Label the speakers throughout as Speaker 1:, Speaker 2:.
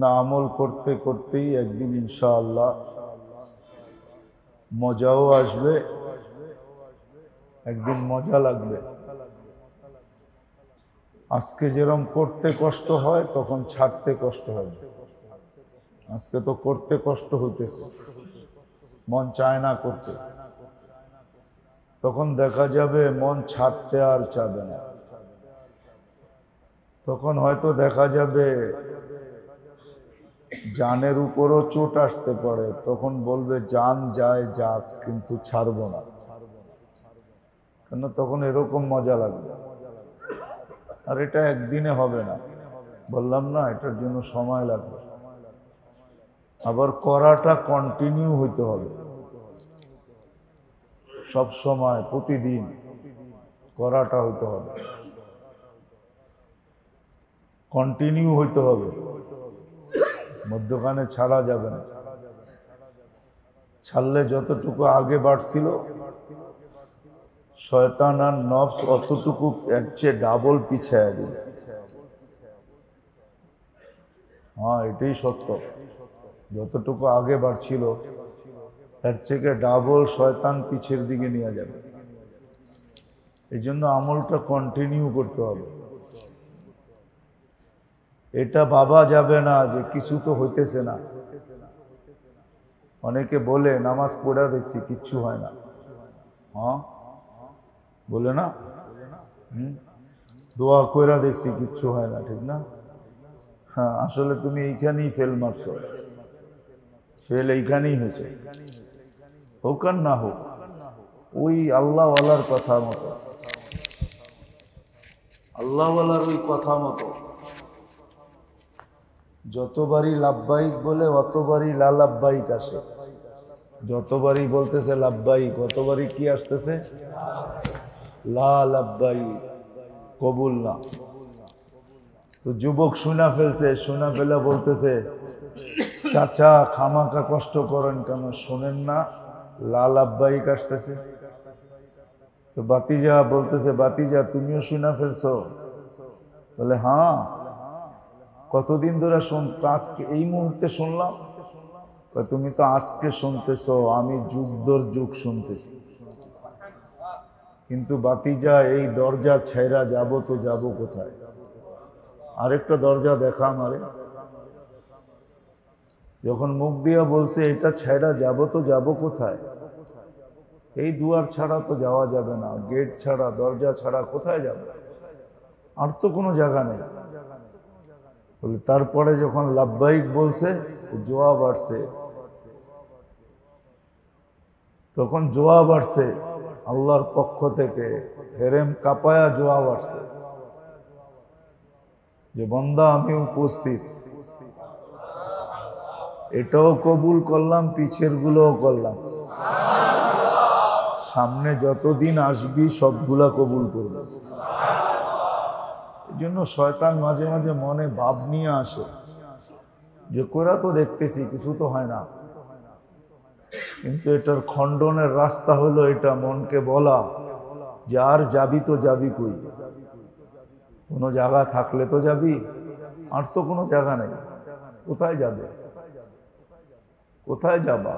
Speaker 1: না আমল করতে করতেই একদিন ইনশাআল্লাহ মজাও আসবে, একদিন মজা লাগবে। আজকে যেরকম করতে কষ্ট হয় তখন ছাড়তে কষ্ট হবে। আজকে তো করতে কষ্ট হইতেছে, মন চায় না করতে। তখন দেখা যাবে মন ছাড়তে আর চাবে না। তখন হয়তো দেখা যাবে জানের উপরও চোট আসতে পারে, তখন বলবে জান যায় যাক কিন্তু ছাড়বো না, কেন তখন এরকম মজা লাগবে। আর এটা একদিনে হবে না, বললাম না এটার জন্য সময় লাগবে। আবার করাটা কন্টিনিউ হইতে হবে, সব সময় প্রতিদিন করাটা হইতে হবে, কন্টিনিউ হইতে হবে, মধ্যখানে ছাড়া যাবে না। ছাড়লে যতটুকু আগে বাড়ছিল শয়তান আর নফস অতটুকু এর চেয়ে ডাবল পিছায় দিবে। হ্যাঁ, এটাই সত্য। যতটুকু আগে বাড়ছিল এর থেকে ডাবল শয়তান পিছের দিকে নিয়ে যাবে। এই জন্য আমলটা কন্টিনিউ করতে হবে। এটা ভাবা যাবে না যে কিছু তো হইতেছে না। অনেকে বলে নামাজ পড়া দেখছি কিচ্ছু হয় না। হ্যাঁ বলে না, দোয়া কইরা দেখছি কিচ্ছু হয় না, ঠিক না? হ্যাঁ, আসলে তুমি এইখানেই ফেল মারছো, ফেল এইখানেই হয়েছে। হোক আর না হোক, ওই আল্লাহওয়ালার কথা মতো, আল্লাহওয়ালার ওই কথা মতো যতবারই লাভবাহিক বলে অতবারই লা লাভবাহিক আসে। যতবারই বলতেছে লাভবাহিক অতবারই কি আসতেছে? লা লাভবাহিক, কবুল না। তো যুবক শোনা ফেলছে, শোনা ফেলে বলতেছে চাচা খামাকা কষ্ট করেন কেন, শোনেন না লা লাভবাহিক আসতেছে। তো বাতিজা বলতেছে বাতিজা তুমিও শোনা ফেলছো? বলে হ্যাঁ। কতদিন ধরে আজকে এই মুহূর্তে শুনলাম? তুমি তো আজকে শুনতেছো, আমি যুগ দর যুগ শুনতেছি। কিন্তু বাতিজা এই দরজা ছেড়া যাব তো যাব কোথায়? আরেকটা দরজা দেখা আমারে। যখন মুখ দিয়া বলছে এটা ছেড়া যাব তো যাব কোথায়, এই দুয়ার ছাড়া তো যাওয়া যাবে না, গেট ছাড়া দরজা ছাড়া কোথায় যাবে? আর তো কোনো জায়গা নেই। বলে তারপরে যখন লাভবাহিক বলছে জবাব আসছে, তখন জবাব আসছে আল্লাহর পক্ষ থেকে, হেরেম কাপায়া জবাব আসছে যে বন্দা আমি উপস্থিত, এটাও কবুল করলাম, পিছের গুলোও করলাম, সামনে যতদিন আসবি সবগুলা কবুল করবে। এই জন্য শয়তান মাঝে মাঝে মনে ভাব নিয়ে আসে যে কোরা তো দেখতেছি কিছু তো হয় না, কিন্তু এটার খণ্ডনের রাস্তা হলো এটা মনকে বলা যে আর যাবি তো যাবি কই, কোনো জায়গা থাকলে তো যাবি, আর তো কোনো জায়গা নেই, কোথায় যাবে, কোথায় যাবা?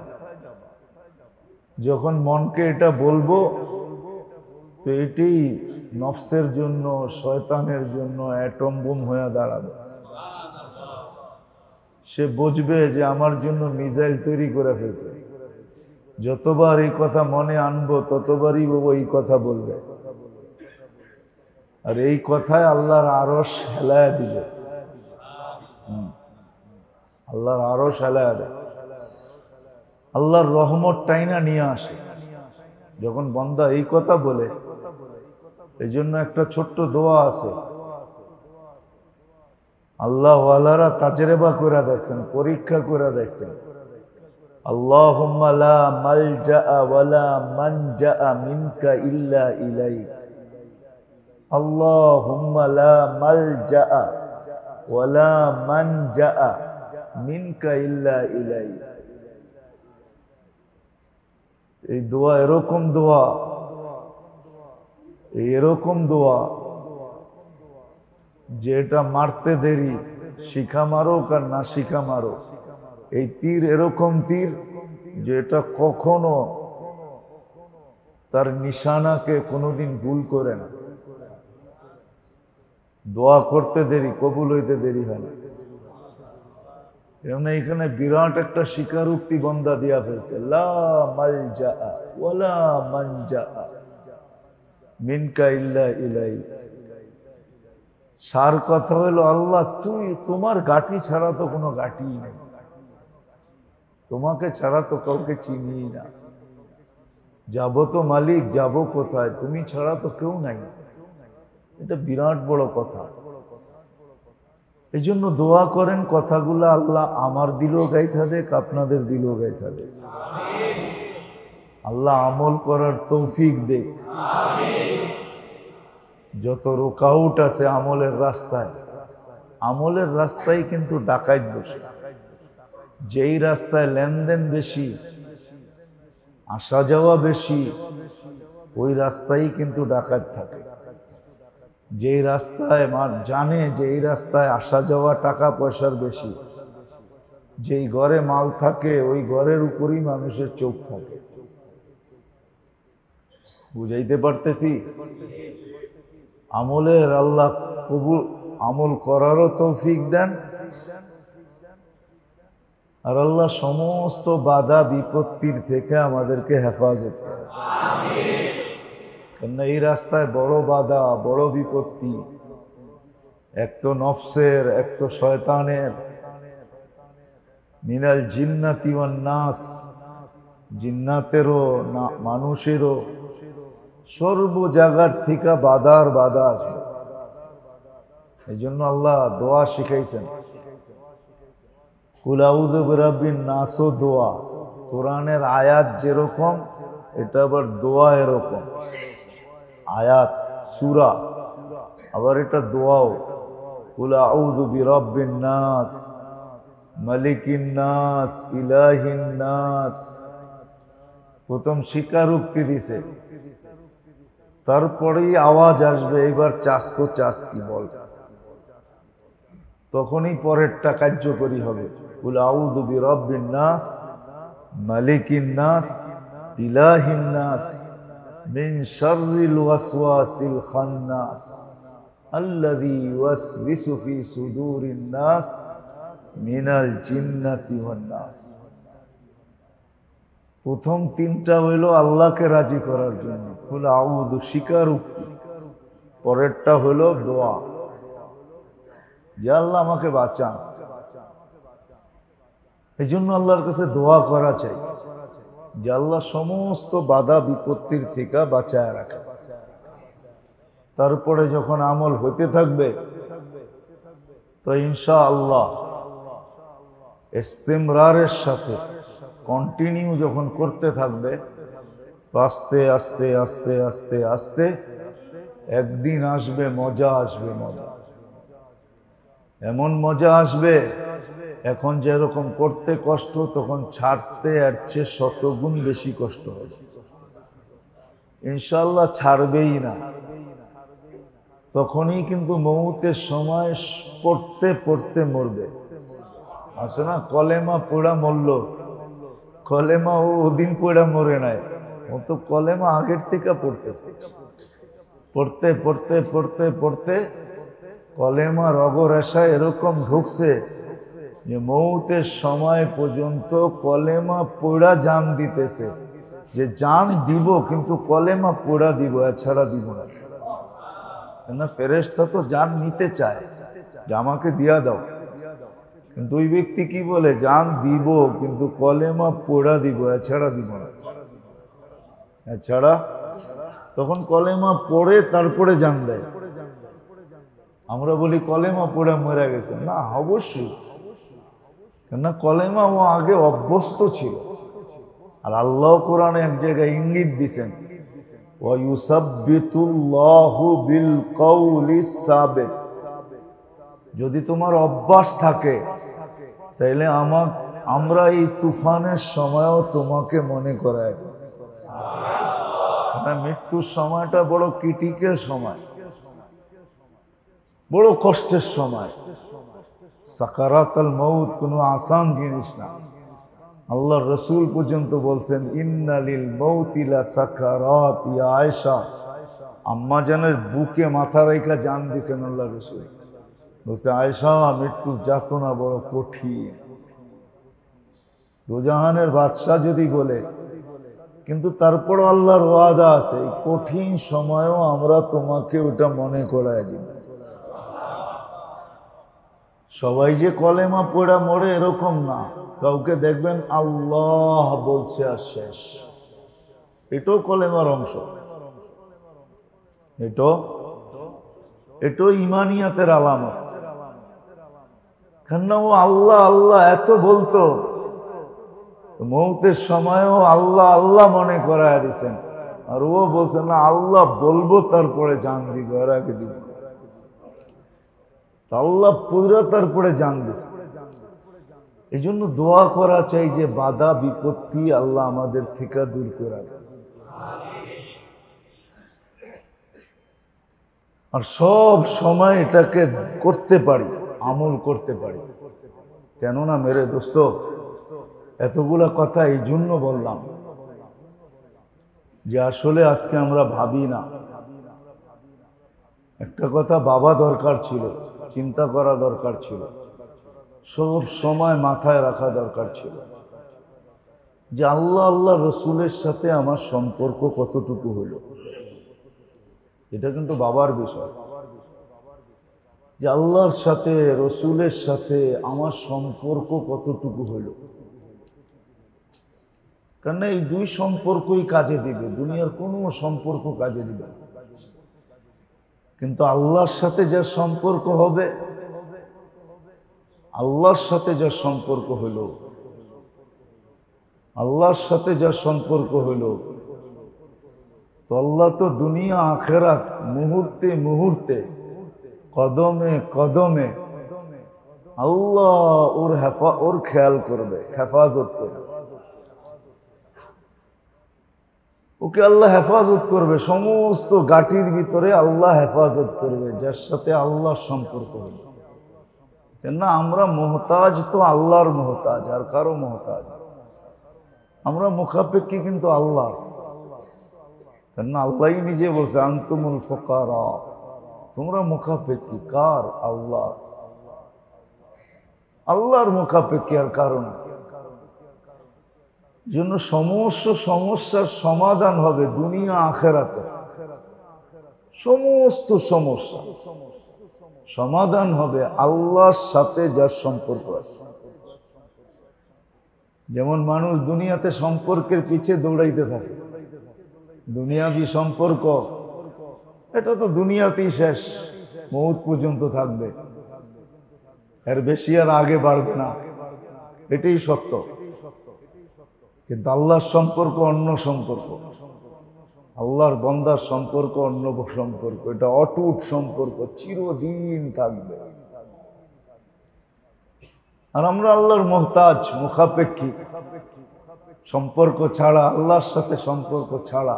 Speaker 1: যখন মনকে এটা বলবো তো এটি নফসের জন্য শয়তানের জন্য অ্যাটম বোম হয়ে দাঁড়াবে। সে বুঝবে যে আমার জন্য মিসাইল তৈরি করে ফেলছে। যতবার এই কথা মনে আনবো ততবারই ও এই কথা বলবে, আর এই কথায় আল্লাহর আরশ হেলায়া দিবে। আল্লাহর আরশ হেলায়া দেয়, আল্লাহর রহমত টাইনা নিয়ে আসে যখন বান্দা এই কথা বলে। এই জন্য একটা ছোট্ট দোয়া আছে, আল্লাহ ওয়ালারা তাজরেবা করে দেখছেন, পরীক্ষা করে দেখছেন। আল্লাহুম্মা লা মালজা ওয়ালা মানজা মিনকা ইল্লা ইলাইক, আল্লাহুম্মা লা মালজা ওয়ালা মানজা মিনকা ইল্লা ইলাইক। এই দোয়া এরকম দোয়া, এরকম দোয়া যে এটা মারতে দেরি শিখা মারুক আর না শিখা মারুক, এই তীর এরকম তীর যে এটা কখনো তার নিশানাকে কোনোদিন ভুল করে না। দোয়া করতে দেরি, কবুল হইতে দেরি হয় না। এমন এখানে বিরাট একটা স্বীকারোক্তি বন্দা দিয়া ফেলছে, লা মালজা ওয়ালা মানজা মিনকা ইল্লা ইলাই। সার কথা হলো, আল্লাহ তোমার গাঠি ছাড়া তো কোনো গাঠি নেই, তোমাকে ছাড়া তো কাউকে চিনি না। যাবো তো মালিক, যাবো কোথায়? তুমি ছাড়া তো কেউ নাই। এটা বিরাট বড় কথা। এই জন্য দোয়া করেন কথাগুলো আল্লাহ আমার দিলও গাইথা দেখ, আপনাদের দিলও গাইথা দেখ। আল্লাহ আমল করার তৌফিক দেখ। যত রুকাউট আছে আমলের রাস্তায়, আমলের রাস্তায় কিন্তু ডাকাত বসে। যেই রাস্তায় লেনদেন বেশি, আসা যাওয়া বেশি, ওই রাস্তায় কিন্তু ডাকাত থাকে। যেই রাস্তায় জানে যে এই রাস্তায় আসা যাওয়া টাকা পয়সার বেশি, যেই ঘরে মাল থাকে ওই ঘরের উপরই মানুষের চোখ থাকে। বুঝাইতে পারতেছি? আমলের আল্লাহ কবুল, আমল করারও তৌফিক দেন, আর আল্লাহ সমস্ত বাধা বিপত্তির থেকে আমাদেরকে হেফাজত করে। কেননা এই রাস্তায় বড় বাধা, বড় বিপত্তি, এক তো নফসের, এক তো শয়তানের, মিনাল জিন্নাতি ওয়ান নাস, জিন্নাতেরও না মানুষেরও, সর্ব জায়গার থেকে বাধার বাধা আসবে। এই জন্য আল্লাহ দোয়া শিখাইছেন। কুল আউযু বিরাব্বিন নাসও দোয়া। কোরআনের আয়াত যেরকম, এটা আবার দোয়া এরকম। আয়াত সূরা, আবার এটা দোয়াও। কুল আউযু বিরাব্বিন নাস মালিকিন নাস ইলাহিন নাস। প্রথম স্বীকারোক্তি দিছে, তারপরেই আওয়াজ আসবে, এবার চাস তো চাস কি বল, তখনই পরেরটা কার্যকরী হবে। কুল আউযু বিরাব্বিন নাস মালিকিন নাস ইলাহিন নাস মিন শাররিল ওয়াসওয়াসিল খান্নাস আল্লাযী ইউওয়াসওয়িসু ফি সুদুরিন নাস মিনাল জিন্নাতি ওয়ান নাস। প্রথম তিনটা হইল আল্লাহকে রাজি করার জন্য, কুল আউযু স্বীকারোক্তি। পরেরটা হইল দোয়া, যে আল্লাহ আমাকে বাঁচান। এই জন্য আল্লাহর কাছে দোয়া করা চাই, যে আল্লাহ সমস্ত বাধা বিপত্তির থেকে বাঁচায় রাখে। তারপরে যখন আমল হইতে থাকবে, তো ইনশাআল্লাহ ইস্তিমরারের সাথে কন্টিনিউ যখন করতে থাকবে, তো আস্তে আস্তে আস্তে আস্তে আস্তে একদিন আসবে, মজা আসবে। মজা, এমন মজা আসবে, এখন যেরকম করতে কষ্ট, তখন ছাড়তে এর চেয়ে 100 গুণ বেশি কষ্ট হবে। ইনশাআল্লাহ ছাড়বেই না। তখনই কিন্তু মৌতের সময় পড়তে পড়তে মরবে। আছে না, কলেমা পড়া মরল। কলেমা ও ওদিন পড়া মরে নাই, ও তো কলেমা আগের থেকে পড়তেছে। পড়তে পড়তে পড়তে পড়তে কলেমা রগরেশায় এরকম ঢুকছে যে মৌতের সময় পর্যন্ত কলেমা পড়া জান দিতেছে, যে জান দিব কিন্তু কলেমা পড়া দিব, এছাড়া দিব না। কেননা ফেরেশতা তো জান নিতে চায়, যে আমাকে দিয়া দাও। কিন্তু ওই ব্যক্তি কি বলে, জান দিব কিন্তু কলেমা পড়া দিব, এছাড়া দিব না। এছাড়া তখন কলেমা পড়ে তারপরে জান দেয়। আমরা বলি কলেমা পড়ে মরে গেছে, না, অবশ্যই। কেননা কলেমা ও আগে অভ্যস্ত ছিল। আর আল্লাহ কোরআনে এক জায়গায় ইঙ্গিত দিছেন, ওয়া ইউসাব্বিতুল্লাহু বিল কাউলিস সাবিত। যদি তোমার অভ্যাস থাকে, তাইলে আমরা এই তুফানের সময়ও তোমাকে মনে করায়। মৃত্যুর সময়টা বড় ক্রিটিক্যাল সময়, বড় কষ্টের সময়। সাকারাতুল মউত কোনো আসান জিনিস না। আল্লাহ রসুল পর্যন্ত বলছেন ইন্না লিল মউতি লা সাকারাত। ইয়া আয়েশা, আম্মা জানের বুকে মাথা রেখা জান দিছেন আল্লাহ রসুল। বলছে আয়েশা, মৃত্যুর যাতনা বড় কঠিন। দোজাহানের বাদশাহ যদি বলে, কিন্তু তারপরও আল্লাহর ওয়াদা আছে, এই কঠিন সময়েও আমরা তোমাকে ওটা মনে করায় দিব। সবাই যে কলেমা পড়া মরে এরকম না, কাউকে দেখবেন আল্লাহ বলছে আর শেষ। এটাও কলেমার অংশ, এটাও ইমানিয়াতের আলামত। কেননা ও আল্লাহ আল্লাহ এত বলতো, মৌতের সময়ও আল্লাহ আল্লাহ মনে করায় দিছেন। আর ও বলছে না আল্লাহ বলবো তারপরে জান দিব, এর আগে দিব। আল্লাহ পুরা তারপরে জান দিছে। এই জন্য দোয়া করা চাই যে বাধা বিপত্তি আল্লাহ আমাদের থেকে দূর করে দেন। আর সব সময় এটাকে করতে পারি, আমল করতে পারি। কেননা মেরে দোস্ত, এতগুলা কথা এই জন্য বললাম যে আসলে আজকে আমরা ভাবি না। একটা কথা ভাবা দরকার ছিল, চিন্তা করা দরকার ছিল, সব সময় মাথায় রাখা দরকার ছিল যে আল্লাহ আল্লাহ রসুলের সাথে আমার সম্পর্ক কতটুকু হইল। এটা কিন্তু বাবার বিষয়, যে আল্লাহর সাথে রসুলের সাথে আমার সম্পর্ক কতটুকু হইল। কারণ এই দুই সম্পর্কই কাজে দিবে, দুনিয়ার কোনো সম্পর্ক কাজে দিবে না। কিন্তু আল্লাহর সাথে যার সম্পর্ক হবে, আল্লাহর সাথে যার সম্পর্ক হইল, আল্লাহর সাথে যার সম্পর্ক হইল, তো আল্লাহ তো দুনিয়া আখেরাত মুহূর্তে মুহূর্তে কদমে কদমে আল্লাহ ওর খেয়াল করবে, হেফাজত করবে। ওকে আল্লাহ হেফাজত করবে, সমস্ত গাটির ভিতরে আল্লাহ হেফাজত করবে যার সাথে আল্লাহর সম্পর্ক হইল। কেননা আমরা মোহতাজ তো আল্লাহর মোহতাজ, আর কারো মোহতাজ। আমরা মুখাপেক্ষী কিন্তু আল্লাহ। কেননা আল্লাহই নিজে বলছে আনতুমুল ফুকারা, তোমরা মুখাপেক্ষী কার? আল্লাহ। আল্লাহর মুখাপেক্ষী আর কারণ। জন্য সমস্ত সমস্যার সমাধান হবে দুনিয়া আখেরাতে। সমস্ত সমস্যা সমাধান হবে আল্লাহর সাথে যার সম্পর্ক আছে। যেমন মানুষ দুনিয়াতে সম্পর্কের পিছে দৌড়াইতে থাকে, দুনিয়াবি সম্পর্ক এটা তো দুনিয়াতেই শেষ, মৌত পর্যন্ত থাকবে, এর বেশি আর আগে বাড়বে না, এটাই সত্য। কিন্তু আল্লাহর সম্পর্ক অন্য সম্পর্ক, আল্লাহর বান্দার সম্পর্ক অন্য সম্পর্ক। এটা অটুট সম্পর্ক, চিরদিন থাকবে। আর আমরা আল্লাহর মুহতাজ, মুখাপেক্ষী। সম্পর্ক ছাড়া, আল্লাহর সাথে সম্পর্ক ছাড়া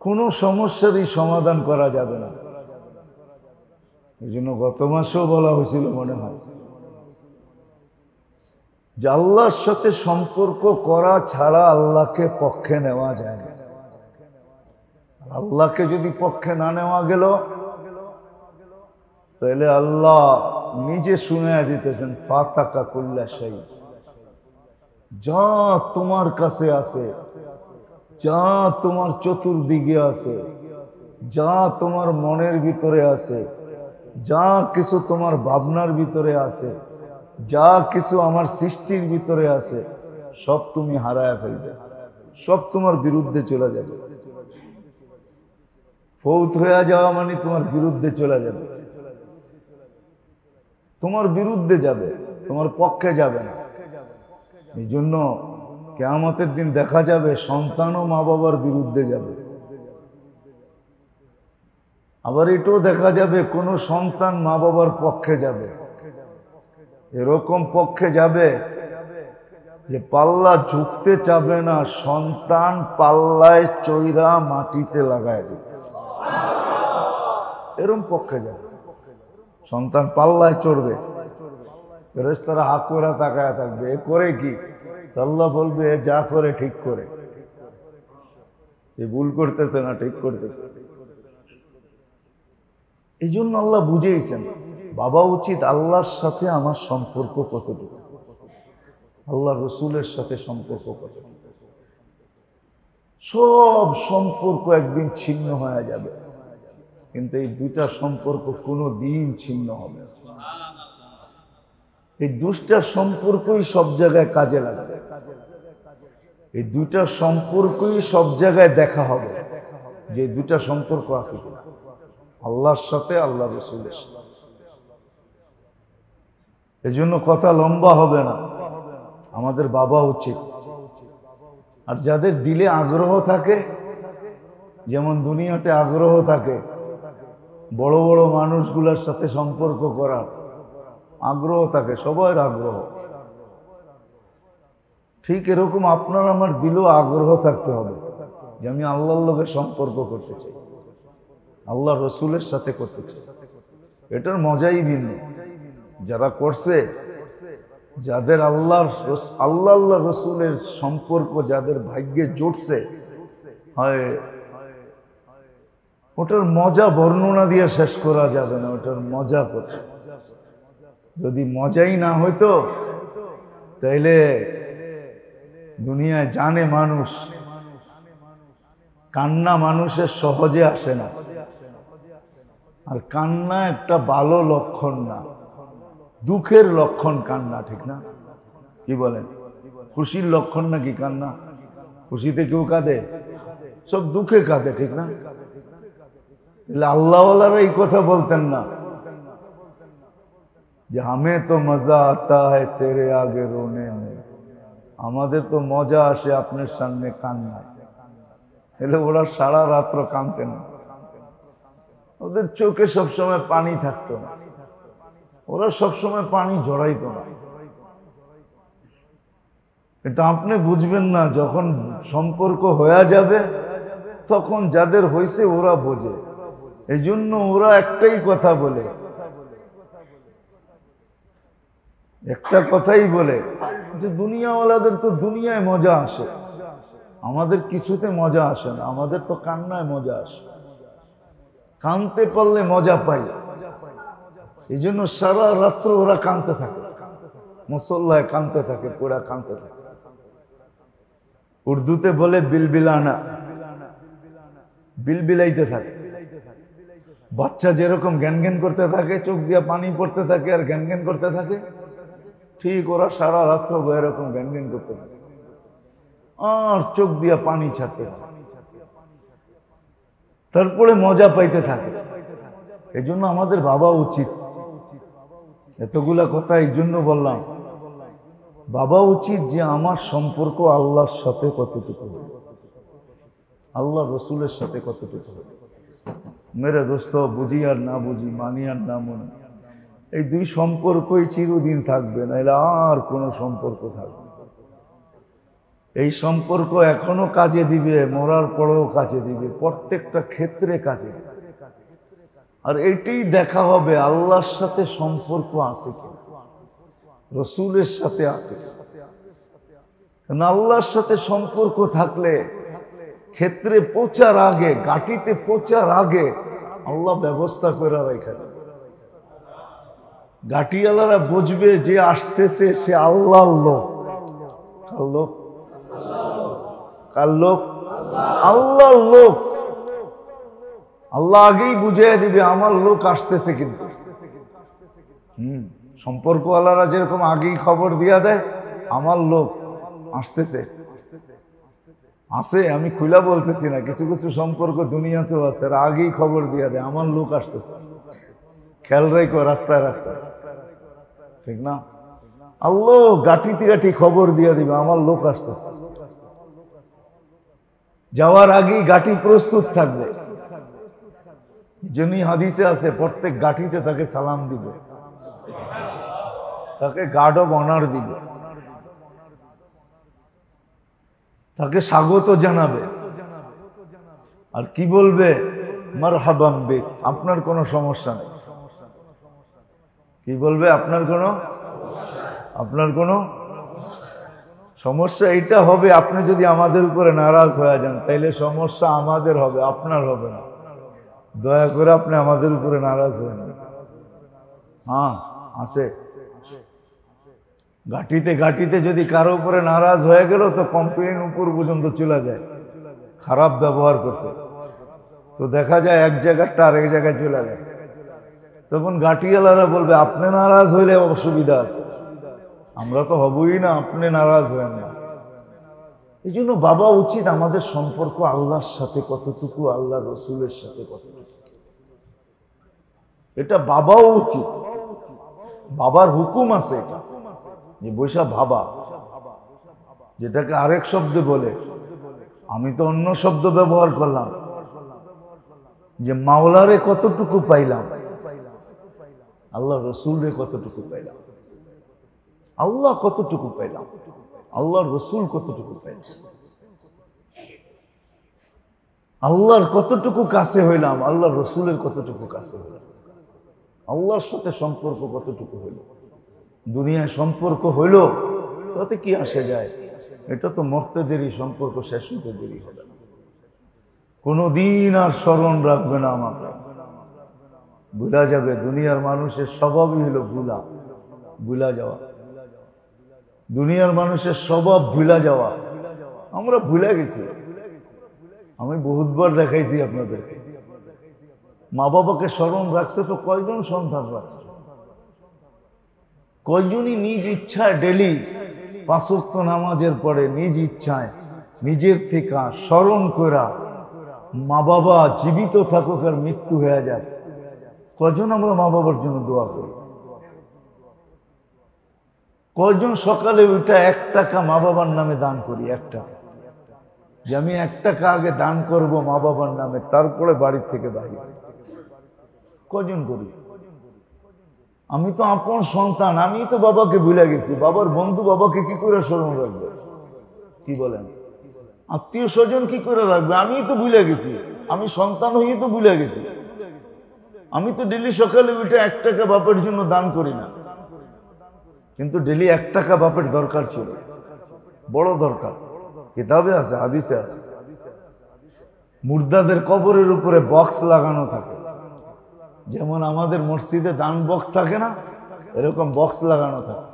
Speaker 1: কোনো সমস্যারই সমাধান করা যাবে না। এই জন্য গত মাসেও বলা হয়েছিল মনে হয় যে আল্লাহর সাথে সম্পর্ক করা ছাড়া আল্লাহকে পক্ষে নেওয়া যায় না। আল্লাহকে যদি পক্ষে না নেওয়া গেল, তাহলে আল্লাহ নিজে শুনে দিতেছেন ফাতাকা কুল্লা শাই, যা তোমার কাছে আছে, যা তোমার চতুর্দিকে আছে, যা তোমার মনের ভিতরে আছে, যা কিছু তোমার ভাবনার ভিতরে আছে, যা কিছু আমার সৃষ্টির ভিতরে আছে, সব তুমি হারায় ফেলবে, সব তোমার বিরুদ্ধে চলে যাবে। ফৌত হয়ে যাওয়া মানে তোমার বিরুদ্ধে চলে যাবে, তোমার বিরুদ্ধে যাবে, তোমার পক্ষে যাবে না। এই জন্য কিয়ামতের দিন দেখা যাবে সন্তানও মা বাবার বিরুদ্ধে যাবে। আবার এটাও দেখা যাবে কোন সন্তান মা বাবার পক্ষে যাবে। এরকম পক্ষে যাবে যে পাল্লা ঝুঁকতে চাবে না, সন্তান পাল্লায় চৈরা মাটিতে লাগায় দেবে, এরকম পক্ষে যাবে। সন্তান পাল্লায় চড়বে, ফেরেশতারা হাত করে তাকায় থাকবে, এ করে কি? আল্লাহ বলবে এ যা করে ঠিক করে, এ ভুল করতেছে না ঠিক করতেছে। এই জন্য আল্লাহ বুঝেইছেন বাবা উচিত আল্লাহর সাথে আমার সম্পর্ক কতটুকু, আল্লাহ রসুলের সাথে সম্পর্ক কতটুকু। সব সম্পর্ক একদিন ছিন্ন হয়ে যাবে, কিন্তু এই দুইটা সম্পর্ক কোনো দিন ছিন্ন হবে না। এই দুইটা সম্পর্কই সব জায়গায় কাজে লাগবে, এই দুইটা সম্পর্কই সব জায়গায় দেখা হবে যে দুইটা সম্পর্ক আছে কিনা, আল্লাহর সাথে আল্লাহ রসুলের সাথে। এই জন্য কথা লম্বা হবে না, আমাদের বাবা উচিত। আর যাদের দিলে আগ্রহ থাকে, যেমন দুনিয়াতে আগ্রহ থাকে বড় বড় মানুষগুলোর সাথে সম্পর্ক করার আগ্রহ থাকে, সবার আগ্রহ, ঠিক এরকম আপনার আমার দিলেও আগ্রহ থাকতে হবে যে আমি আল্লাহর লোকের সম্পর্ক করতে চাই, আল্লাহ রসুলের সাথে করতে চাই। এটার মজাই ভিন্ন। যারা করছে, যাদের আল্লাহ রসুলের সম্পর্ক যাদের ভাগ্যে জুটছে, হয় ওটার মজা বর্ণনা দিয়ে শেষ করা যাবে না। ওটার মজা কত, যদি মজাই না হইতো তাইলে দুনিয়ায় জানে মানুষ, কান্না মানুষের সহজে আসে না, আর কান্না একটা ভালো লক্ষণ না, দুঃখের লক্ষণ কান্না, ঠিক না? কি বলেন? খুশির লক্ষণ নাকি কান্না? খুশিতে কেউ কাঁদে? সব দুঃখে কাঁদে, ঠিক না? তাহলে আল্লাহওয়ালারা এই কথা বলতেন না যে হামে তো মজা আতা হ্যায় তেরে আগে রোনে মে, আমাদের তো মজা আসে আপনার সামনে কান্নায়। তাহলে ওরা সারা রাত্র কাঁদতেন না, ওদের চোখে সবসময় পানি থাকতো না, ওরা সবসময় পানি জড়াইতো না। এটা আপনি বুঝবেন না, যখন সম্পর্ক হয়ে যাবে তখন যাদের হয়েছে ওরা বোঝে। এই জন্য ওরা একটাই কথা বলে, একটা কথাই বলে যে দুনিয়াওয়ালাদের তো দুনিয়ায় মজা আসে, আমাদের কিছুতে মজা আসে না, আমাদের তো কান্নায় মজা আসে, কাঁদতে পারলে মজা পাই। এই জন্য সারা রাত্র ওরা কাঁদতে থাকে, মুসল্লায় কাঁদতে থাকে, পুরা কাঁদতে থাকে। উর্দুতে বলে বিলবিলানা, বিলবিলাইতে থাকে। বাচ্চা যেরকম জ্ঞান জ্ঞান করতে থাকে, চোখ দিয়ে পানি পড়তে থাকে আর জ্ঞান জ্ঞান করতে থাকে, ঠিক ওরা সারা রাত্র এরকম জ্ঞান জ্ঞান করতে থাকে আর চোখ দিয়ে পানি ছাড়তে থাকে, তারপরে মজা পাইতে থাকে। এই জন্য আমাদের ভাবা উচিত, এতগুলা কথা এই জন্য বললাম, ভাবা উচিত যে আমার সম্পর্ক আল্লাহর সাথে কতটুকু হবে, আল্লাহ রসুলের সাথে কতটুকু হবে। মেরে দোস্ত, বুঝি আর না বুঝি, মানি আর না মানি, এই দুই সম্পর্কই চিরদিন থাকবে, নাহলে আর কোনো সম্পর্ক থাকবে না। এই সম্পর্ক এখনো কাজে দিবে, মরার পরেও কাজে দিবে, প্রত্যেকটা ক্ষেত্রে কাজে দিবে। আর এটাই দেখা হবে আল্লাহর সাথে সম্পর্ক আছে কিনা, রসুলের সাথে আছে কিনা। কারণ আল্লাহর সাথে সম্পর্ক থাকলে ক্ষেত্রে পৌঁছার আগে, ঘাটিতে পৌঁছার আগে আল্লাহ ব্যবস্থা করে রাখা। ঘাটিওয়ালারা বুঝবে যে আসতেছে সে আল্লাহর লোক। কার লোক? কার লোক? আল্লাহর লোক। আল্লাহ আগেই বুঝিয়ে দিবে আমার লোক আসতেছে। কিন্তু সম্পর্কওয়ালারা যেরকম আগেই খবর দিয়া দেয় আমার লোক আসতেছে, আছে, আমি খুলা বলতেছি না, কিছু কিছু সম্পর্ক দুনিয়াতেও আছে, আর আগেই খবর দিয়া দেয় আমার লোক আসতেছে, খেয়াল রাখো রাস্তায় রাস্তায়, ঠিক না? আল্লাহ গাঠিতে গাঠি খবর দিয়া দিবে আমার লোক আসতেছে। যাওয়ার আগেই গাঠি প্রস্তুত থাকবে। যিনি হাদিসে আছে প্রত্যেক গাঠিতে তাকে সালাম দিবে, তাকে গার্ড অব অনার দিবে, তাকে স্বাগত জানাবে। আর কি বলবে? মারহাবাম বিক, আপনার কোনো সমস্যা নেই, কি বলবে? আপনার কোনো সমস্যা? এটা হবে আপনি যদি আমাদের উপরে নারাজ হয়ে যান, তাইলে সমস্যা আমাদের হবে, আপনার হবে না। দয়া করে আপনি আমাদের উপরে নারাজ হবেন না। হ্যাঁ, আছে ঘাটিতে যদি কারো উপরে নারাজ হয়ে গেল তো কমপ্লেন উপর পর্যন্ত চলে যায়, খারাপ ব্যবহার করছে, তো দেখা যায় এক জায়গাটা আরেক জায়গায় চলে যায়। তখন ঘাটিওয়ালারা বলবে আপনি নারাজ হইলে অসুবিধা আছে, আমরা তো হবই না, আপনি নারাজ হবেন না। এই জন্য বাবা উচিত আমাদের সম্পর্ক আল্লাহর সাথে কতটুকু, আল্লাহ রসুলের সাথে কতটুকু, এটা বাবাও উচিত। বাবার হুকুম আছে এটা, যে বৈশা ভাবা, যেটাকে আরেক শব্দে বলে, আমি তো অন্য শব্দ ব্যবহার করলাম, যে মাওলারে কতটুকু পাইলাম, আল্লাহ রসুলরে কতটুকু পাইলাম, আল্লাহ কতটুকু পাইলাম, আল্লাহর রসুল কতটুকু পাইলাম, আল্লাহর কতটুকু কাছে হইলাম, আল্লাহর রসুলের কতটুকু কাছে হইলাম, আল্লাহর সাথে সম্পর্ক কতটুকু হইল। দুনিয়ায় সম্পর্ক হইল তাতে কি আসে যায়? এটা তো মরতে দেরি, সম্পর্ক শেষ হতে দেরি হবে না। কোনোদিন আর স্মরণ রাখবে না, আমাকে ভুলা যাবে। দুনিয়ার মানুষের স্বভাবই হলো ভুলা যাওয়া। দুনিয়ার মানুষের স্বভাব ভুলা যাওয়া। আমরা ভুলে গেছি। আমি বহুতবার দেখাইছি আপনাদেরকে, মা বাবাকে স্মরণ রাখছে তো কয়জন সন্তান রাখছে? কয়জনই নিজ ইচ্ছায় ডেলি 5 ওয়াক্ত নামাজের পরে নিজ ইচ্ছায় নিজের থেকে স্মরণ করা মা বাবা জীবিত থাকুক আর মৃত্যু হয়ে যাক, কয়জন আমরা মা বাবার জন্য দোয়া করি? কয়জন সকালে ওইটা 1 টাকা মা বাবার নামে দান করি? 1 টাকা, যে আমি 1 টাকা আগে দান করব মা বাবার নামে, তারপরে বাড়ির থেকে বাহির। কয়জন করি? আমি তো আপন সন্তান, আমি তো বাবাকে ভুলে গেছি। বাবার বন্ধু বাবাকে কি করে স্মরণ রাখবে? কি বলেন? আত্মীয় স্বজন কি করে রাখবে? আমি তো ভুলে গেছি, আমি সন্তান হয়ে তো ভুলে গেছি। আমি তো ডেলি সকালে উঠে 1 টাকা বাপের জন্য দান করি না, কিন্তু ডেলি 1 টাকা বাপের দরকার ছিল, বড় দরকার। কিতাবে আছে, হাদিসে আছে, মুর্দাদের কবরের উপরে বক্স লাগানো থাকে। যেমন আমাদের মসজিদে দান বক্স থাকে না, এরকম বক্স লাগানো থাকে।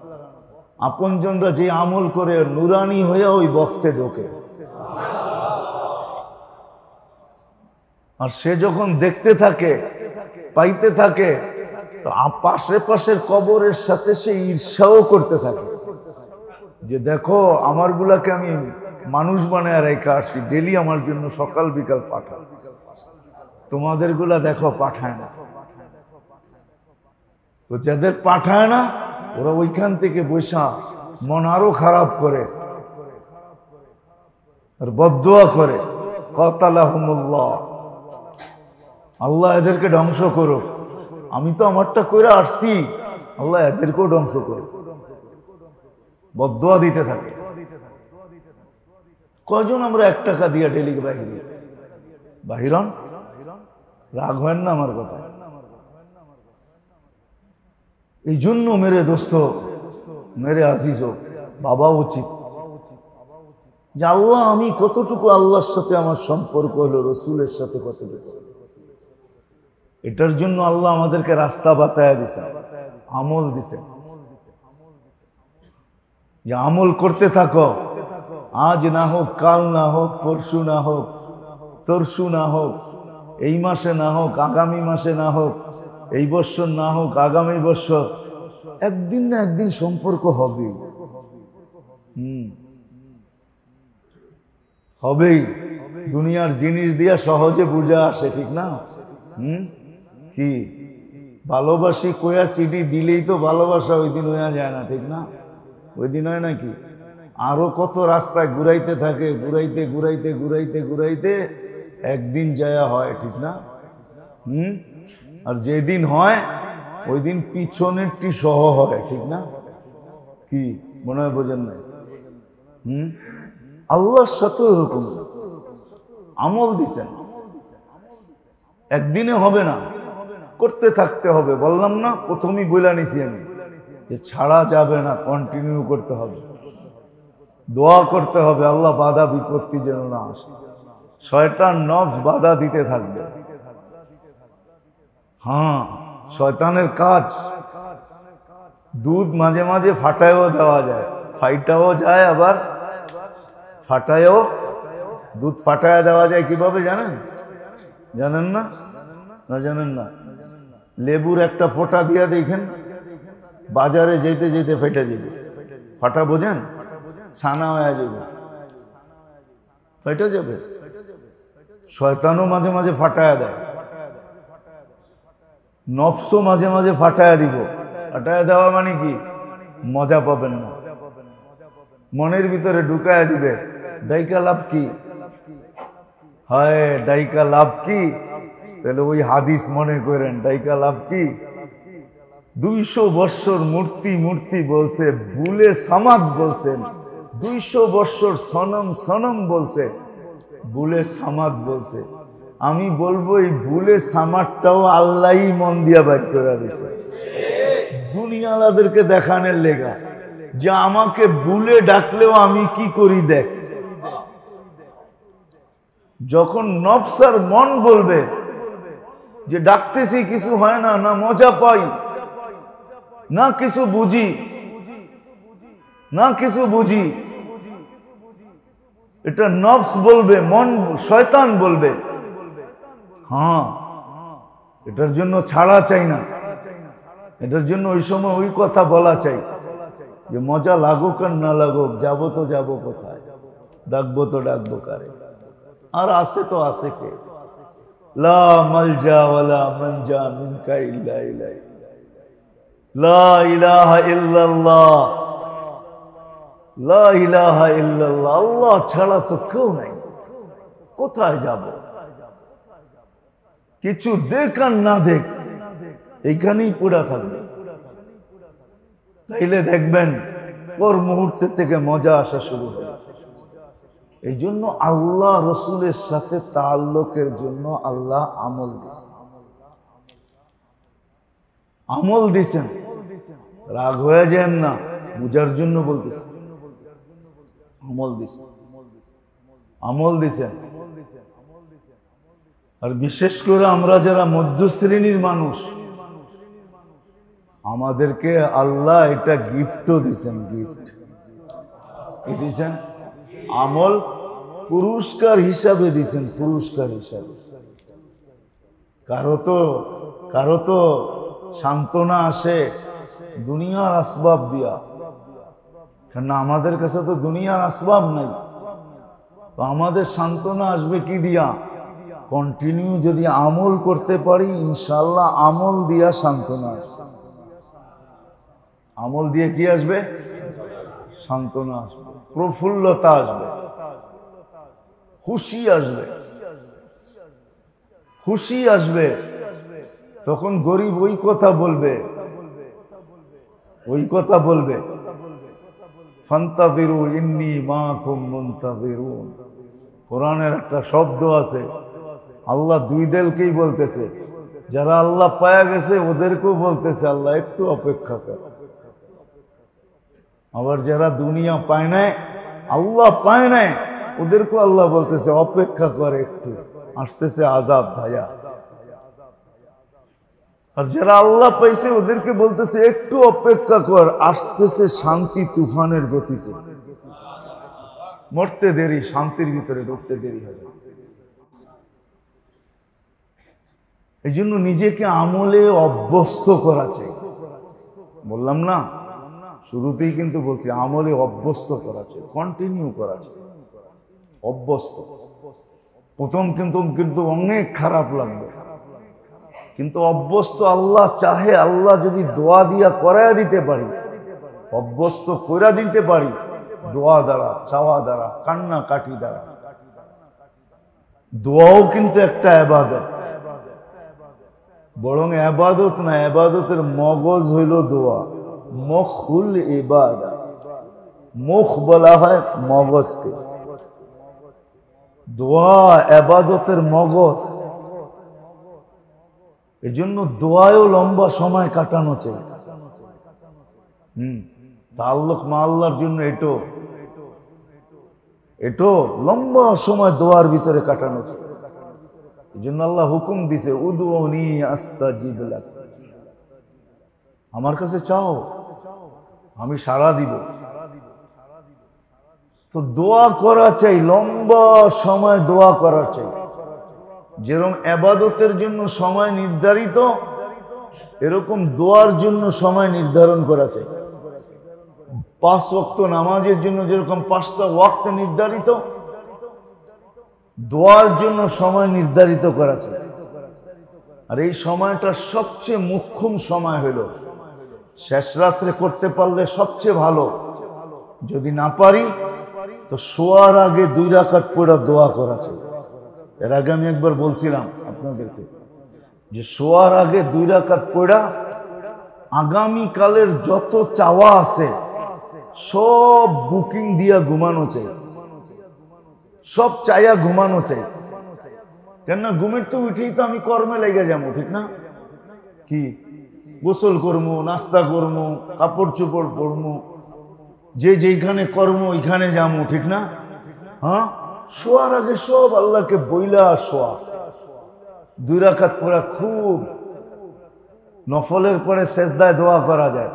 Speaker 1: আপনজনরা যে আমল করে নুরানি হয়ে ওই বক্সে ঢোকে, আর সে যখন দেখতে থাকে, পাইতে থাকে, তো পাশের কবরের সাথে সে ঈর্ষাও করতে থাকে, যে দেখো আমারগুলাকে আমি মানুষ বানায় রেখে আসছি, ডেলি আমার জন্য সকাল বিকাল পাঠায়, তোমাদেরগুলা দেখো পাঠায় না। তো যাদের পাঠায় না ওরা ওইখান থেকে বৈশা মন আরো খারাপ করে আর বদদুয়া করে, কাতালাহুমুল্লাহ, আল্লাহ এদেরকে ধ্বংস করো। আমি তো আমারটা কইরা আসছি, আল্লাহ এদেরকেও ধ্বংস করো, বদদুয়া দিতে থাকে। কয়জন আমরা 1 টাকা দিয়া ডেলি বাহিরন? রাগ হয় না আমার কথা। এই জন্য মেরে দোস্ত, মেরে আজিজ, বাবা উচিত যে আল্লাহ আমি কতটুকু আল্লাহর সাথে আমার সম্পর্ক হলো, রসুলের সাথে কতটুকু। এটার জন্য আল্লাহ আমাদেরকে রাস্তা বাতায়া দিছে, আমল দিছে, যে আমল করতে থাকো। আজ না হোক, কাল না হোক, পরশু না হোক, তরশু না হোক, এই মাসে না হোক, আগামী মাসে না হোক, এই বছর না হোক, আগামী বছর, একদিন না একদিন সম্পর্ক হবে, হবেই। দুনিয়ার জিনিস দিয়া সহজে বুঝা আসে, ঠিক না? কি ভালোবাসি কয়া চিঠি দিলেই তো ভালোবাসা ওই দিন হয়ে যায় না, ঠিক না? ওই দিন হয় নাকি? আরো কত রাস্তায় ঘুরাইতে থাকে, ঘুরাইতে ঘুরাইতে ঘুরাইতে ঘুরাইতে একদিন যায়া হয়, ঠিক না? আর যেদিন হয় ওই দিন পিছনেরটি সহ হয়, ঠিক না? কি মনে হয় বোঝেন নাই? আল্লাহর সাথে এরকম আমল দিছেন, একদিনে হবে না, করতে থাকতে হবে। বললাম না, প্রথমেই বলে নিছি আমি যে ছাড়া যাবে না, কন্টিনিউ করতে হবে, দোয়া করতে হবে আল্লাহ বাধা বিপত্তি যেন না আসে। শয়তান নফস বাধা দিতে থাকবে। হ্যাঁ, শয়তানের কাজ দুধ মাঝে মাঝে ফাটায়ও দেওয়া যায়, ফাইটাও যায়, আবার ফাটায়ও, দুধ ফাটায় দেওয়া যায় কিভাবে জানেন? জানেন না? না জানেন না? লেবুর একটা ফোঁটা দিয়া দেখেন, বাজারে যেতে যেতে ফেটে যাবে। ফাটা বোঝেন? ছানা হয়ে যাবে, ফেটে যাবে। শয়তানও মাঝে মাঝে ফাটায় দেয়, নফসও মাঝে মাঝে ফাটায় দিব। ফাটায় দেওয়া মানে কি? মজা পাবেন না, মনের ভিতরে ঢুকায় দিবে। ডাইকা লাভ কি? হায় ডাইকা লাভ কি? তাহলে ওই হাদিস মনে করেন, ডাইকা লাভ কি? 200 বৎসর মূর্তি মূর্তি বলছে, বুলে সামাদ বলছেন। 200 বৎসর সনম সনম বলছে, বুলে সামাদ বলছে। আমি বলবো এই বুলে সামাদটাও আল্লাহই মন দিয়া বাইর করে দিছে, দুনিয়ালাদেরকে দেখানোর লেগা যে আমাকে বুলে ডাকলেও আমি কি করি দেখ। যখন নফস আর মন বলবে যে ডাকতেছি কিছু হয় না, না মজা পাই, না কিছু বুঝি, না কিছু বুঝি, এটা নফস বলবে, মন শয়তান বলবে। হ্যাঁ, এটার জন্য ছাড়া চাই না, এটার জন্য ওই সময় ওই কথা বলা চাই যে মজা লাগুক আর না লাগুক, যাবো তো যাবো কোথায়, ডাকবো তো ডাকবো কারে, আর আসে তো আসে কে। লা মালজা ওয়ালা মানজা মিনকা ইল্লা ইলাইক, লা ইলাহা ইল্লাল্লাহ, লা ইলাহা ইল্লাল্লাহ। আল্লাহ ছাড়া তো কেউ নাই, কোথায় যাব? কিছু দেখ আর না দেখ, এইখানেই পড়া থাকবে। তাইলে দেখবেন পর মুহূর্তে থেকে মজা আসা শুরু হবে। এই জন্য আল্লাহ রসুলের সাথে তাআল্লুকের জন্য আল্লাহ আমল দিছেন, আমল দিছেন। রাগ হয়ে যান না, বুঝার জন্য বলতেছেন। আমল দিছেন, আমল দিছেন। আর বিশেষ করে আমরা যারা মধ্য শ্রেণীর মানুষ, আমাদেরকে আল্লাহ এটা গিফটও দিছেন। গিফট কি দিছেন? আমল পুরস্কার হিসাবে দিছেন, পুরস্কার হিসাবে। কারো তো সান্ত্বনা আসে দুনিয়ার আসবাব দিয়া, কারণ আমাদের কাছে তো দুনিয়ার আসবাব নাই। তো আমাদের সান্ত্বনা আসবে কি দিয়া? কন্টিনিউ যদি আমল করতে পারি, ইনশাআল্লাহ আমল দিয়া সান্ত্বনা আসবে। আমল দিয়ে কি আসবে? সান্ত্বনা আসবে, প্রফুল্লতা আসবে, খুশি আসবে, খুশি আসবে। তখন গরিব ওই কথা বলবে, ওই কথা বলবে, ফান্তাযিরু ইন্নী মাআকুম মুনতাযিরুন। কোরআনের একটা শব্দ আছে, আল্লাহ দুই দলকেই বলতেছে, যারা আল্লাহ পায়া গেছে ওদেরকেও বলতেছে আল্লাহ একটু অপেক্ষা কর। আবার যারা দুনিয়া পায় নাই, আল্লাহ পায় নাই, ওদেরকেও আল্লাহ বলতেছে অপেক্ষা করে, একটু আসতেছে আযাব ভাইয়া। আর যারা আল্লাহ পাইছে ওদেরকে বলতেছে একটু অপেক্ষা কর, আসতেছে শান্তি তুফানের গতিতে। মরতে দেরি, শান্তির ভিতরে ঢুকতে দেরি হবে। এই জন্য নিজেকে আমলে অভ্যস্ত করা চাই। বললাম না শুরুতেই, কিন্তু বলছি আমলে অভ্যস্ত করা চাই, কন্টিনিউ করা চাই, অভ্যস্ত। প্রথম কিন্তু অনেক খারাপ লাগবে, কিন্তু অভ্যস্ত আল্লাহ চাহে। আল্লাহ যদি দোয়া দিয়া করায়া দিতে পারি, অভ্যস্ত কইরা দিতে পারি, দোয়া দ্বারা, চাওয়া দ্বারা, কান্না কাটি দ্বারা। দোয়াও কিন্তু একটা ইবাদত, বরং ইবাদত না, ইবাদতের মগজ হইল দোয়া। মুখুল ইবাদত, মুখ বলা হয় মগজকে। দোয়া ইবাদতের মগজ। এজন্য দোয়ায়ও লম্বা সময় কাটানো চাই। তাআল্লুক মা আল্লাহর জন্য এটো লম্বা সময় দোয়ার ভিতরে কাটানো চাই। এই জন্য আল্লাহ হুকুম দিছে, উদউনি আস্তাজিব লাক, আমার কাছে চাও আমি সাড়া দিব। তো দোয়া করা চাই, লম্বা সময় দোয়া করা চাই। যেরকম ইবাদতের জন্য সময় নির্ধারিত, এরকম দোয়ার জন্য সময় নির্ধারণ করা চাই। 5 ওয়াক্ত নামাজের জন্য যেরকম 5টা ওয়াক্ত নির্ধারিত, দোয়ার জন্য সময় নির্ধারিত করা চাই। আর এই সময়টা সবচেয়ে মুখ্যম সময় হইল শেষ রাত্রে করতে পারলে সবচেয়ে ভালো। যদি না পারি তো শোয়ার আগে 2 রাকাত পড়া দোয়া করা চাই। এর আগে আমি একবার বলছিলাম আপনাদেরকে যে শোয়ার আগে 2 রাকাত পড়া আগামীকালের যত চাওয়া আছে সব বুকিং দিয়া ঘুমানো চাই, সব চাইয়া ঘুমানো চাই। কেননা ঘুমের তো উঠেই তো আমি কর্মে লেগে যাবো, ঠিক না? কি গোসল করবো, নাস্তা করবো, কাপড় চোপড় পরবো, যেইখানে কর্ম ওইখানে যাবো, ঠিক না? হ্যাঁ, শোয়ার আগে সব আল্লাহকে বইলা শোয়া। 2 রাকাত পড়া খুব, নফলের পরে সেজদায় দোয়া করা যায়।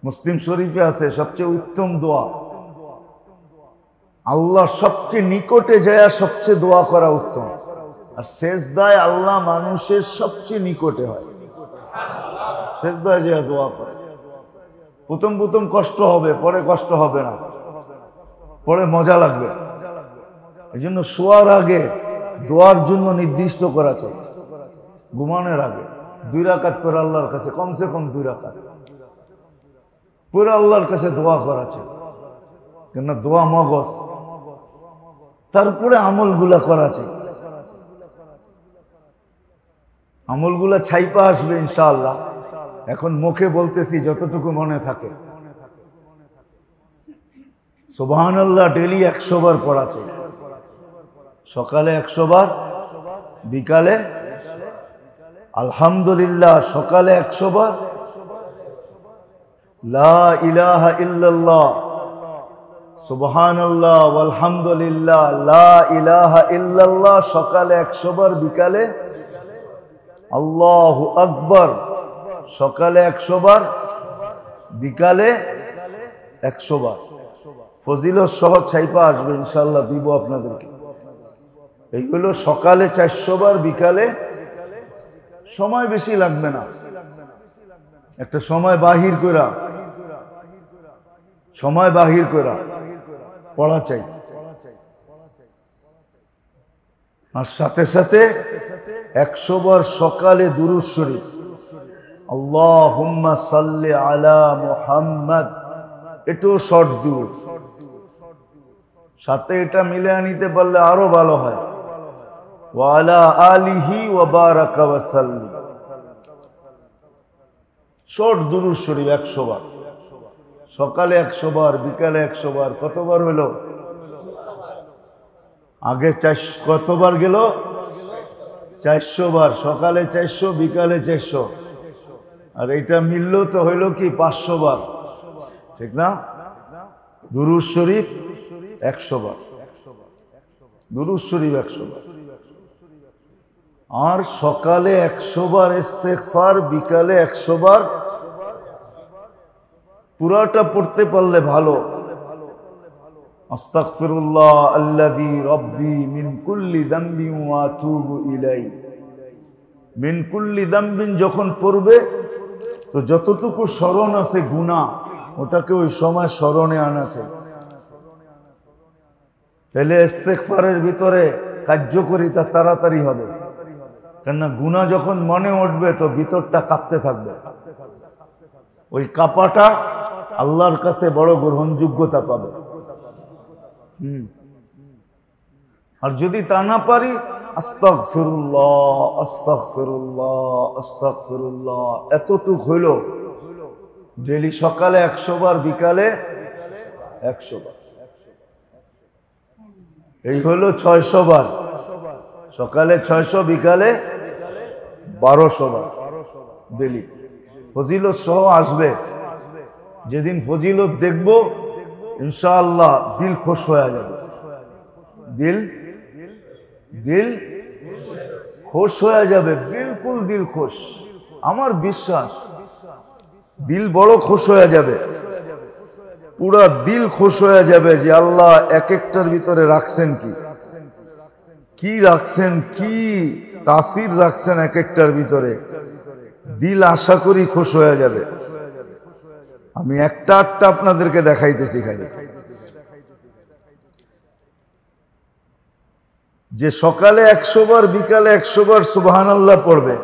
Speaker 1: মুসলিম শরীফে আছে সবচেয়ে উত্তম দোয়া, আল্লাহ সবচেয়ে নিকটে যায় সবচেয়ে দোয়া করা উত্তম। আর সেজদায় আল্লাহ মানুষের সবচেয়ে নিকটে হয়, সেজদায় যায় দোয়া করে। প্রথম কষ্ট হবে, পরে কষ্ট হবে না, পরে মজা লাগবে। এই জন্য শোয়ার আগে দোয়ার জন্য নির্দিষ্ট করা চাই। ঘুমানোর আগে 2 রাকাত পড়ে আল্লাহর কাছে, কমসে কম 2 রাকাত পড়ে আল্লাহর কাছে দোয়া করা চাই। কেন দোয়া মগজ। তারপরে আমলগুলা করা চাই। আমলগুলা ছাইপা আসবে ইনশাআল্লাহ। এখন মুখে বলতেছি যতটুকু মনে থাকে। সুবহানাল্লাহ ডেইলি 100 বার পড়া চাই। সকালে 100 বার, বিকালে আলহামদুলিল্লাহ, সকালে 100 বার, লা ইলাহা ইল্লাল্লাহ সুবহানাল্লাহ আলহামদুলিল্লাহ লা ইলাহা ইল্লাল্লাহ, সকালে 100 বার, বিকালে আল্লাহু আকবার, সকালে 100 বার, বিকালে 100 বার। ফজিলত সহ ছাইপা আসবে ইনশাআল্লাহ, দিব আপনাদেরকে। এইগুলো সকালে 400 বার, বিকালে, সময় বেশি লাগবে না, একটা সময় বাহির করা পড়া চাই। আর সাথে সাথে 100 বার সকালে দুরূদ শরীফ, আল্লাহুম্মা সাল্লি আলা মুহাম্মাদ, এটাও শর্ট দুরূদ। সাথে এটা মিলে আনিতে পারলে আরো ভালো হয়, ওয়া আলা আলিহি ওয়া বারাকা ওয়া সাল্লিম। শর্ট দুরূদ শরীফ 100 বার, সকালে 100 বার, বিকালে 100 বার। কতবার হলো? আগে 400, কতবার গেল? 400 বার। সকালে 400, বিকালে 400। আর এটা মিলল তো হইল কি 500 বার, ঠিক না? দুরূদ শরীফ 100 বার, দুরূদ শরীফ 100 বার। আর সকালে 100 বার ইস্তেগফার, বিকালে 100 বার। পুরাটা পড়তে পারলে ভালো। আস্তাগফিরুল্লাহ আল্লাযী রাব্বি মিন কুল্লি যামবিন ওয়া আতুবু ইলাইহি। মিন কুল্লি যামবিন যখন পড়বে তো যতটুকু স্মরণ আছে গুনাহ, ওটাকে ওই সময় স্মরণে আনা চাই। তাহলে ইস্তেগফারের ভিতরে কার্যকারিতা তাড়াতাড়ি হবে। কেননা গুনাহ যখন মনে উঠবে তো ভিতরটা কাঁপতে থাকবে। ওই কাঁপাটা আল্লাহর কাছে বড় গ্রহণযোগ্যতা পাবে। আর যদি তা না পারি, আস্তাগফিরুল্লাহ আস্তাগফিরুল্লাহ আস্তাগফিরুল্লাহ, এতটুক হইল। ডেইলি সকালে 100 বার, বিকালে 100 বার। এই হলো 600 বার। সকালে 600, বিকালে 1200 বার ডেলি ফজিলত সহ আসবে। যেদিন ফজিলত দেখব ইনশাআল্লাহ দিল খুশ হয়ে যাবে, দিল খুশ হয়ে যাবে, বিলকুল দিল খুশ। আমার বিশ্বাস দিল বড় খুশ হয়ে যাবে, পুরা দিল খুশ হয়ে যাবে যে আল্লাহ এক একটার ভিতরে রাখছেন কি রাখছেন, কি তাসির রাখছেন এক একটার ভিতরে। দিল আশা করি খুশ হয়ে যাবে। আমি একটা আটটা আপনাদেরকে দেখাইতেছি খালি, যে সকালে 100 বার বিকালে 100 বার সুবহানাল্লাহ পড়বে,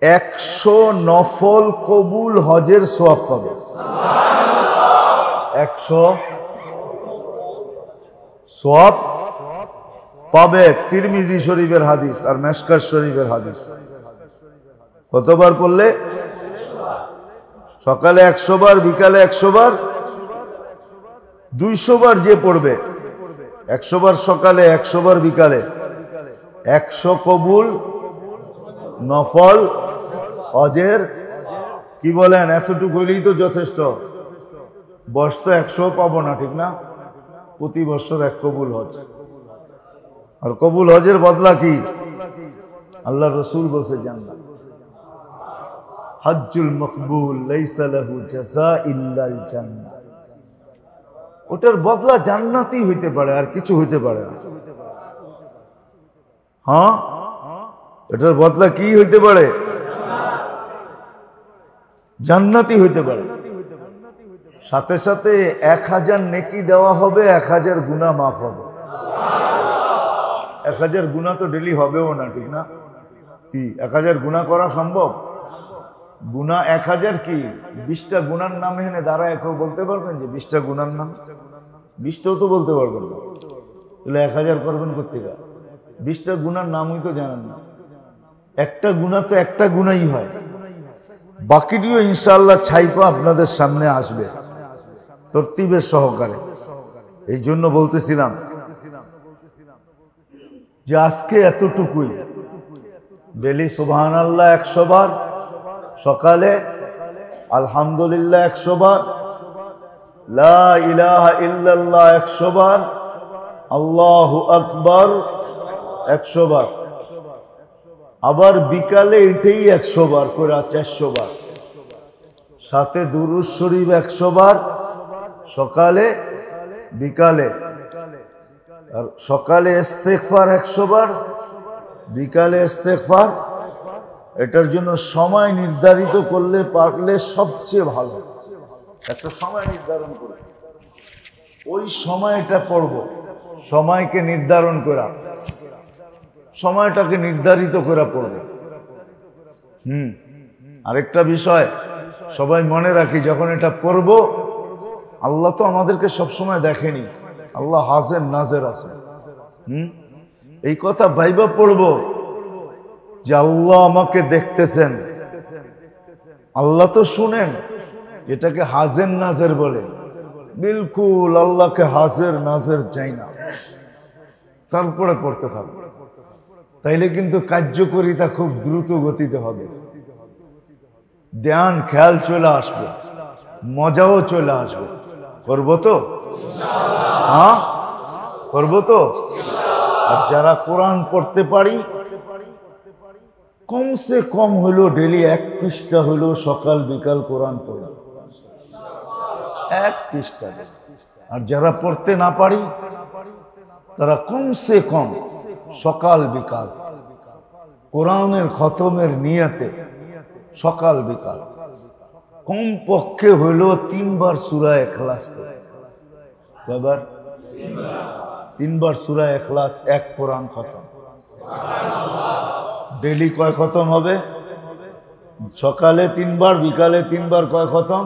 Speaker 1: 100 নফল কবুল হজের সওয়াব পাবে। 100 সওয়াব পাবে। তিরমিজি শরীফের হাদিস আর মেশকাত শরীফের হাদিস। কতবার পড়লে? সকালে 100 বার বিকালে 100 বার, 200 বার যে পড়বে, 100 বার সকালে 100 বার বিকালে, 100 কবুল নফল হজের। কি বলেন? এতটুকু হইলেই তো যথেষ্ট। বয়স তো 100 পাবো না, ঠিক না? প্রতি বছর 1 কবুল হজ। আর কবুল হজের বদলা কি? আল্লাহ রসুল বলছে জান্নাত। হজ্জুল মকবুল লাইসা লাহু জাযা ইল্লাল জান্নাহ। ওটার বদলা জান্নাতই হইতে পারে, আর কিছু হইতে পারে না। হ্যাঁ, এটার বদলা কি হইতে পারে? জান্নাতই হইতে পারে। সাথে সাথে 1000 নেকি দেওয়া হবে, 1000 গুনাহ মাফ হবে। 1000 গুনাহ তো ডেলি হবেও না, ঠিক না? কি 1000 গুনাহ করা সম্ভব? গুনাহ 1000 কি 20টা গুনার নাম এখানে দাঁড়ায় কেউ বলতে পারবেন যে 20টা গুনার নাম? 20টাও তো বলতে পারবেন না, তাহলে 1000 করবেন কোত্থেকে? 20টা গুনার নামই তো জানেন না। একটা গুনাহ তো একটা গুনাহই হয়, বাকিটিও ইনশাআল্লাহ ছাইপা আপনাদের সামনে আসবে তরতিবের সহকারে। এই জন্য বলতেছিলাম যে আজকে এতটুকুই, ডেলি সুবহানাল্লাহ 100 বার, সকালে আলহামদুলিল্লাহ 100 বার, লা ইলাহা ইল্লাল্লাহ 100 বার, আল্লাহু আকবার 100 বার। আবার বিকালে এটাই 100 বার করে 400 বার, সাথে দুরূদ শরীফ 100 বার সকালে বিকালে, আর সকালে ইস্তেগফার 100 বার, বিকালে ইস্তেগফার। এটার জন্য সময় নির্ধারিত করলে পারলে সবচেয়ে ভালো। একটা সময় নির্ধারণ করে ওই সময়টা পড়ব, সময়কে নির্ধারণ করা, সময়টাকে নির্ধারিত করে পড়বে। আরেকটা বিষয় সবাই মনে রাখি, যখন এটা পড়ব, আল্লাহ তো আমাদেরকে সবসময় দেখেনি, আল্লাহ হাজের নাজের আছে। এই কথা ভাইবা পড়ব যে আল্লাহ আমাকে দেখতেছেন, আল্লাহ তো শুনেন। এটাকে হাজের নাজের বলে। বিলকুল আল্লাহকে হাজের নাজের চাই না, তারপরে পড়তে থাকবে। তাইলে কিন্তু কার্যকরিতা খুব দ্রুত গতিতে হবে, ধ্যান খেয়াল চলে আসবে, মজাও চলে আসবে। করবো তো? হ্যাঁ, করবো তো? আর যারা কোরআন পড়তে পারি, কমসে কম হইলো ডেলি 1 পৃষ্ঠা হইলো সকাল বিকাল কোরআন পড়ে, 1 পৃষ্ঠা। আর যারা পড়তে না পারি, তারা কমসে কম সকাল বিকাল কোরআনের খতমের নিয়তে সকাল বিকাল কমপক্ষে হইল 3 বার সূরা ইখলাস পড়ে। কয়বার? 3 বার সূরা ইখলাস, 1 কোরআন খতম। ডেলি কয় খতম হবে? সকালে 3 বার, বিকালে 3 বার, কয় খতম?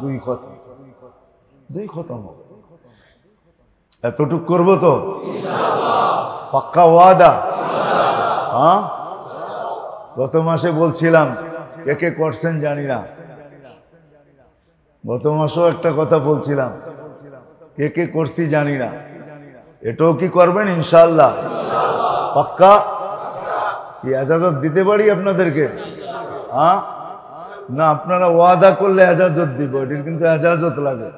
Speaker 1: 2 খতম। 2 খতম হবে। এতটুক করবো তো পাক্কা ওয়াদা? হ্যাঁ, গত মাসে বলছিলাম, কে কে করছেন জানি না। গত মাসেও একটা কথা বলছিলাম, কে কে করছি জানি না। এটাও কি করবেন ইনশাআল্লাহ? পাক্কা? কি এজাজত দিতে পারি আপনাদেরকে? হ্যাঁ না, আপনারা ওয়াদা করলে এজাজত দিব, এটির কিন্তু এজাজত লাগে।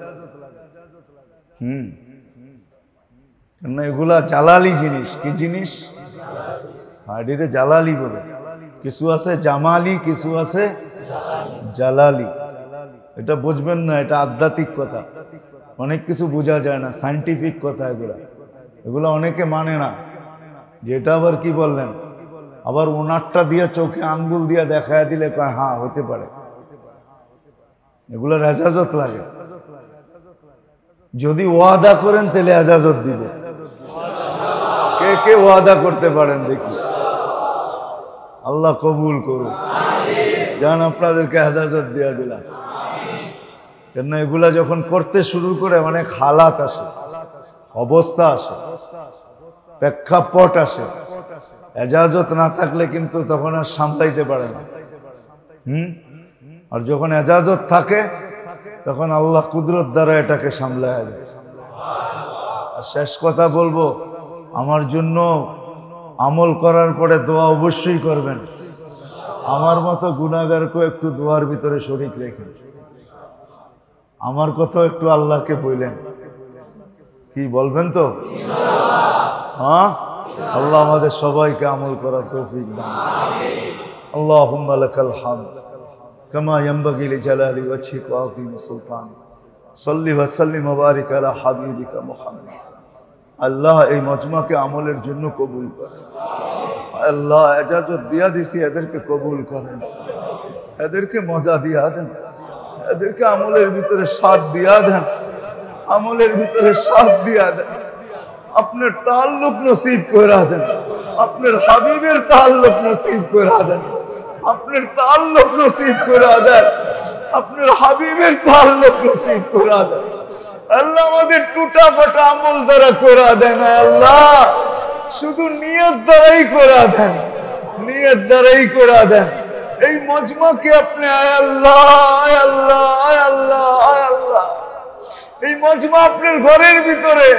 Speaker 1: না, এগুলা জালালি জিনিস। কি জিনিস? এটিতে জালালি বলে। কিছু আছে জামালি, কিছু আছে জালালি। এটা বুঝবেন না, এটা আধ্যাত্মিক কথা। অনেক কিছু বোঝা যায় না, সায়েন্টিফিক কথা এগুলা। এগুলো অনেকে মানে না, যেটা আবার কি বললেন, আবার ওনারটা দিয়ে চোখে আঙ্গুল দিয়ে দেখায় দিলে হ্যাঁ হতে পারে। এগুলোর এজাজত লাগে। যদি ওয়াদা করেন তাহলে এজাজত দিবে। কে কে ওয়াদা করতে পারেন দেখি? আল্লাহ কবুল করুন। যান, আপনাদেরকে এজাজত দিয়ে দিলাম। কেন এগুলা যখন করতে শুরু করে অনেক হালাত আসে, অবস্থা আসে, প্রেক্ষাপট আসে। এজাজত না থাকলে কিন্তু তখন আর সামলাইতে পারে না। আর যখন এজাজত থাকে তখন আল্লাহ কুদরত দ্বারা এটাকে সামলায় দেয়। আর শেষ কথা বলবো, আমার জন্য আমল করার পরে দোয়া অবশ্যই করবেন। আমার মতো গুনাহগারকেও একটু দোয়ার ভিতরে শরীক রেখেন। আমার কথা একটু আল্লাহকে বললেন, কি বলবেন তো? হ্যাঁ, আল্লাহ আমাদের সবাইকে আমল করার তৌফিক দান। আল্লাহুম্মা লাকাল হামদ কামা ইয়ানবাগি লিজালালি ওয়াজহিকা ওয়া আযীমি সুলতানিক। সাল্লি ওয়া সাল্লিম ওয়া বারিক আলা হাবিবিকা মুহাম্মদ। আল্লাহ এই মজমাকে আমলের জন্য কবুল করেন। আল্লাহ এজাজত দিয়া দিছি, এদেরকে কবুল করেন, এদেরকে মজা দিয়া দেন, এদেরকে আমলের ভিতরে সাথ দিয়া দেন, আমলের ভিতরে সাথ দিয়া দেন। আপনার তাল্লুক নসিব করে দেন, আপনার হাবিবের তাল্লুক নসিব করে দেন, আপনার তাল্লুক নসিব করে দেন, আপনার হাবিবের তাল্লুক নসিব করে দেন। আল্লাহ আমাদের টুটা ফাটা আমল দ্বারা করে দেন। আল্লাহ শুধু নিয়ত দ্বারাই করে দেন, নিয়ত দ্বারাই করে দেন। এই মজমাকে আপনি আয় আল্লাহ, আয় আল্লাহ, আয় আল্লাহ, আয় আল্লাহ। এই মজমা আপনার ঘরের ভিতরে,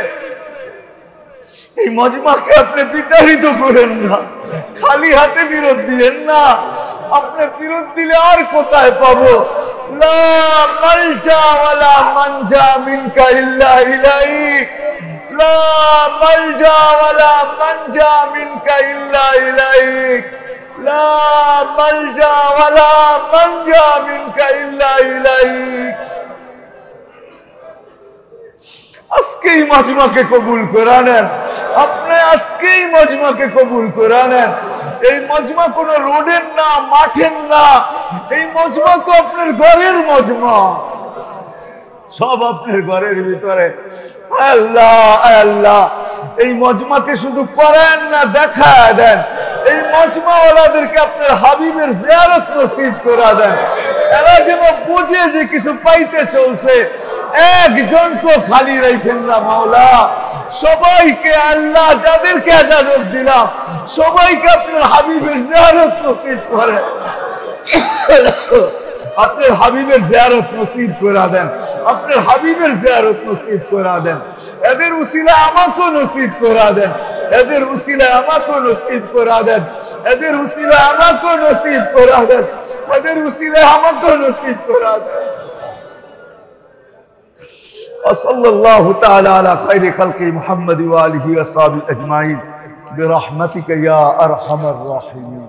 Speaker 1: এই মজমাকে আপনি বিতাড়িত করেন না, খালি হাতে ফেরত দিয়েন না। আপনি ফেরত দিলে আর কোথায় পাবো? লা মালজা ওয়ালা মানজা মিনকা ইল্লা ইলাইক, লা মালজা ওয়ালা মানজা মিনকা ইল্লা ইলাইক, লা মালজা ওয়ালা মানজা মিনকা ইল্লা ইলাইক। আজকেই মজমাকে কবুল করে নেন, আপনি আজকেই মজমাকে কবুল করে নেন। এই মজমা কোনো রোডের না, মাঠের না, এই মজমা তো আপনার ঘরের মজমা, সব আপনার ঘরের ভিতরে। আল্লাহ আল্লাহ, এই মজমাকে শুধু করেন না, দেখা দেন। এই মজমাওয়ালাদেরকে আপনার হাবিবের জিয়ারত নসিব করে দেন। এরা যেন বুঝে যে কিছু পাইতে চলছে, একজনকে খালি রাখেন না মাওলা। সবাইকে আল্লাহ যাদেরকে ইজাজত দিলাম, সবাইকে আপনার হাবিবের জিয়ারত নসিব করে, আপনার হাবিবের জিয়ারত নসিব করে দেন, আপনার হাবিবের জিয়ারত নসিব করে দেন। এদের উসিলা আমাকে নসিব করে দেন, এদের উসিলা আমাকে নসিব করে দেন, এদের উসিলা আমাকে নসিব করে দেন, এদের উসিলা আমাকে নসিব করে দেন। وصلى الله تعالى على خير خلق محمد وآله وصحبه أجمعين برحمتك يا أرحم الراحمين.